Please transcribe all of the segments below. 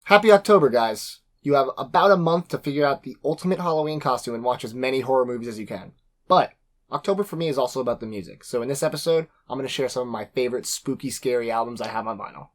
Happy October, guys. You have about a month to figure out the ultimate Halloween costume and watch as many horror movies as you can. But October for me is also about the music. So in this episode, I'm going to share some of my favorite spooky, scary albums I have on vinyl.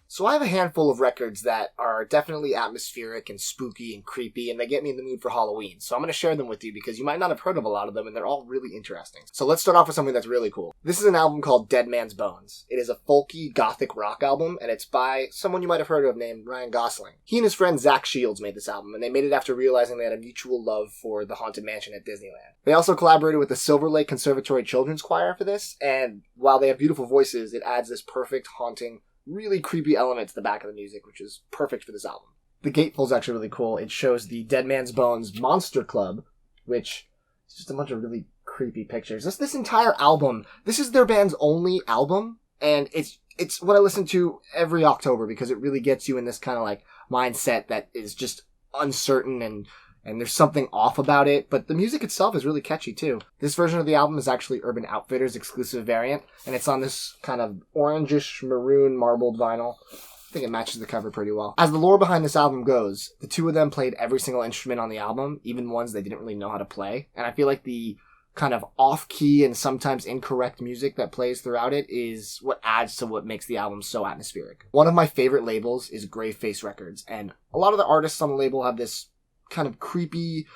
So I have a handful of records that are definitely atmospheric and spooky and creepy, and they get me in the mood for Halloween. So I'm going to share them with you because you might not have heard of a lot of them, and they're all really interesting. So let's start off with something that's really cool. This is an album called Dead Man's Bones. It is a folky, gothic rock album, and it's by someone you might have heard of named Ryan Gosling. He and his friend Zach Shields made this album, and they made it after realizing they had a mutual love for the Haunted Mansion at Disneyland. They also collaborated with the Silver Lake Conservatory Children's Choir for this, and while they have beautiful voices, it adds this perfect, haunting, really creepy element to the back of the music, which is perfect for this album. The gatefold's actually really cool. It shows the Dead Man's Bones Monster Club, which is just a bunch of really creepy pictures. This entire album, this is their band's only album, and it's what I listen to every October because it really gets you in this kind of like mindset that is just uncertain and there's something off about it, but the music itself is really catchy too. This version of the album is actually Urban Outfitters' exclusive variant, and it's on this kind of orangish maroon marbled vinyl. I think it matches the cover pretty well. As the lore behind this album goes, the two of them played every single instrument on the album, even ones they didn't really know how to play, and I feel like the kind of off-key and sometimes incorrect music that plays throughout it is what adds to what makes the album so atmospheric. One of my favorite labels is Graveface Records, and a lot of the artists on the label have this kind of creepy,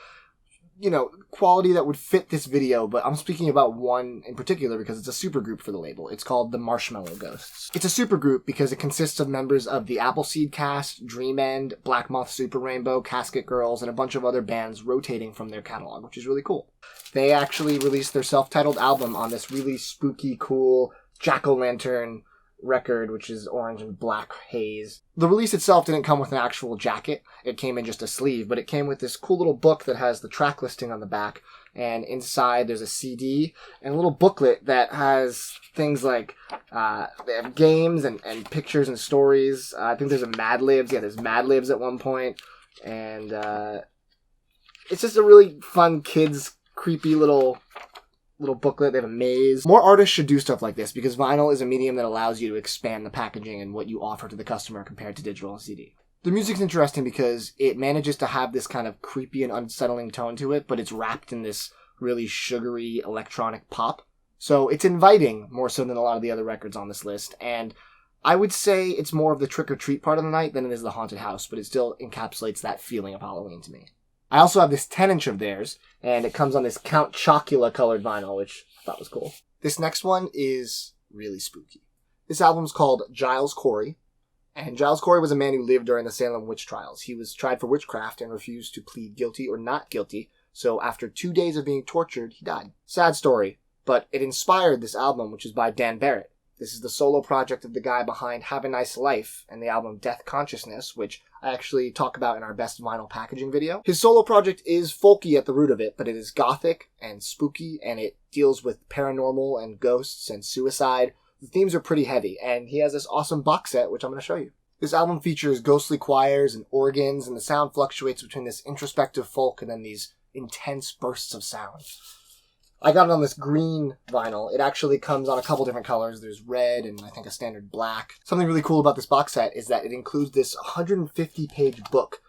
quality that would fit this video, but I'm speaking about one in particular because it's a supergroup for the label. It's called the Marshmallow Ghosts. It's a supergroup because it consists of members of the Appleseed Cast, Dream End, Black Moth Super Rainbow, Casket Girls, and a bunch of other bands rotating from their catalog, which is really cool. They actually released their self-titled album on this really spooky, cool jack-o'-lantern record, which is orange and black haze. The release itself didn't come with an actual jacket. It came in just a sleeve, but it came with this cool little book that has the track listing on the back, and inside there's a CD and a little booklet that has things like they have games and pictures and stories. I think there's a Mad Libs. Yeah, there's Mad Libs at one point, and it's just a really fun kids creepy little booklet. They have a maze. More artists should do stuff like this because vinyl is a medium that allows you to expand the packaging and what you offer to the customer compared to digital and CD. The music's interesting because it manages to have this kind of creepy and unsettling tone to it, but it's wrapped in this really sugary electronic pop. So it's inviting more so than a lot of the other records on this list, and I would say it's more of the trick-or-treat part of the night than it is the haunted house, but it still encapsulates that feeling of Halloween to me. I also have this 10-inch of theirs, and it comes on this Count Chocula colored vinyl, which I thought was cool. This next one is really spooky. This album's called Giles Corey, and Giles Corey was a man who lived during the Salem witch trials. He was tried for witchcraft and refused to plead guilty or not guilty, so after 2 days of being tortured, he died. Sad story, but it inspired this album, which is by Dan Barrett. This is the solo project of the guy behind Have a Nice Life and the album Death Consciousness, which I actually talk about in our best vinyl packaging video. His solo project is folky at the root of it, but it is gothic and spooky, and it deals with paranormal and ghosts and suicide. The themes are pretty heavy, and he has this awesome box set, which I'm going to show you. This album features ghostly choirs and organs, and the sound fluctuates between this introspective folk and then these intense bursts of sound. I got it on this green vinyl. It actually comes on a couple different colors. There's red and I think a standard black. Something really cool about this box set is that it includes this 150-page book.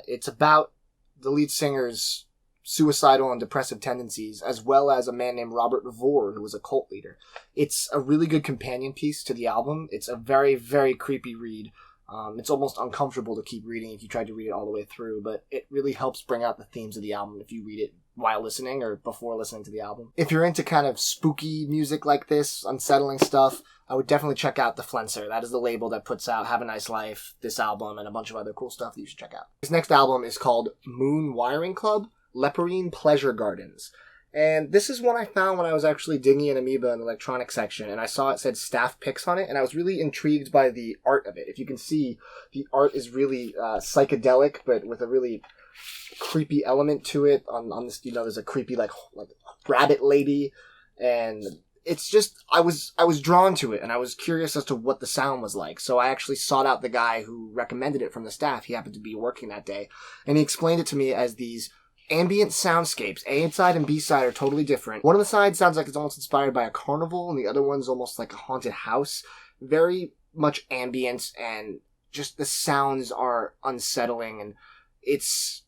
It's about the lead singer's suicidal and depressive tendencies, as well as a man named Robert Vore, who was a cult leader. It's a really good companion piece to the album. It's a very, very creepy read. It's almost uncomfortable to keep reading if you tried to read it all the way through, but it really helps bring out the themes of the album if you read it while listening or before listening to the album. If you're into kind of spooky music like this, unsettling stuff, I would definitely check out The Flenser. That is the label that puts out Have a Nice Life, this album, and a bunch of other cool stuff that you should check out. This next album is called Moonwiring Club, Leporine Pleasure Gardens. And this is one I found when I was actually digging in Amoeba in the electronics section, and I saw it said staff picks on it, and I was really intrigued by the art of it. If you can see, the art is really psychedelic, but with a really creepy element to it. On this, there's a creepy like rabbit lady, and it's just I was drawn to it, and I was curious as to what the sound was like. So I actually sought out the guy who recommended it from the staff. He happened to be working that day, and he explained it to me as these ambient soundscapes. A side and B side are totally different. One of the sides sounds like it's almost inspired by a carnival, and the other one's almost like a haunted house. Very much ambient, and just the sounds are unsettling, and it's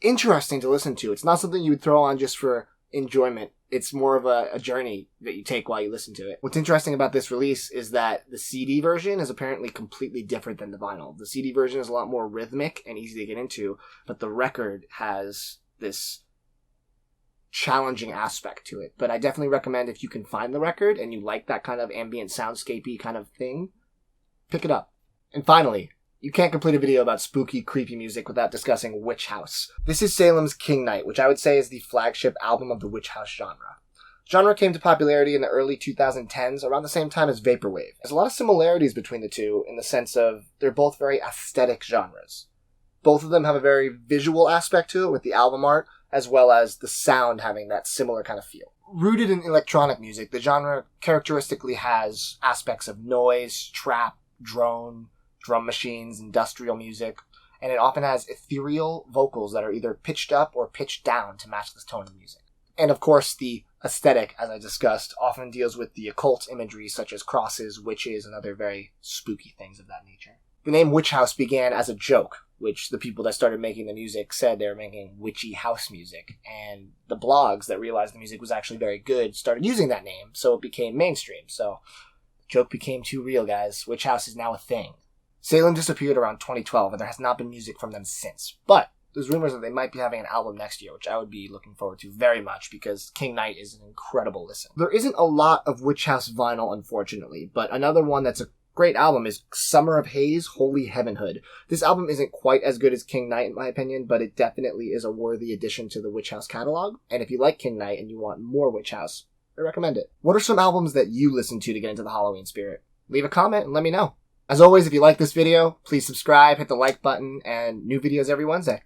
interesting to listen to. It's not something you would throw on just for enjoyment. It's more of a journey that you take while you listen to it. What's interesting about this release is that the CD version is apparently completely different than the vinyl. The CD version is a lot more rhythmic and easy to get into, but the record has this challenging aspect to it. But I definitely recommend, if you can find the record and you like that kind of ambient soundscapey kind of thing, pick it up. And finally, you can't complete a video about spooky, creepy music without discussing Witch House. This is Salem's King Night, which I would say is the flagship album of the Witch House genre. Genre came to popularity in the early 2010s, around the same time as Vaporwave. There's a lot of similarities between the two in the sense of they're both very aesthetic genres. Both of them have a very visual aspect to it with the album art, as well as the sound having that similar kind of feel. Rooted in electronic music, the genre characteristically has aspects of noise, trap, drone, drum machines, industrial music, and it often has ethereal vocals that are either pitched up or pitched down to match the tone of music. And of course, the aesthetic, as I discussed, often deals with the occult imagery such as crosses, witches, and other very spooky things of that nature. The name Witch House began as a joke, which the people that started making the music said they were making witchy house music, and the blogs that realized the music was actually very good started using that name, so it became mainstream. So the joke became too real, guys. Witch House is now a thing. Salem disappeared around 2012, and there has not been music from them since. But there's rumors that they might be having an album next year, which I would be looking forward to very much, because King Knight is an incredible listen. There isn't a lot of Witch House vinyl, unfortunately, but another one that's a great album is Summer of Haze, Holy Heavenhood. This album isn't quite as good as King Knight, in my opinion, but it definitely is a worthy addition to the Witch House catalog. And if you like King Knight and you want more Witch House, I recommend it. What are some albums that you listen to get into the Halloween spirit? Leave a comment and let me know. As always, if you like this video, please subscribe, hit the like button, and new videos every Wednesday.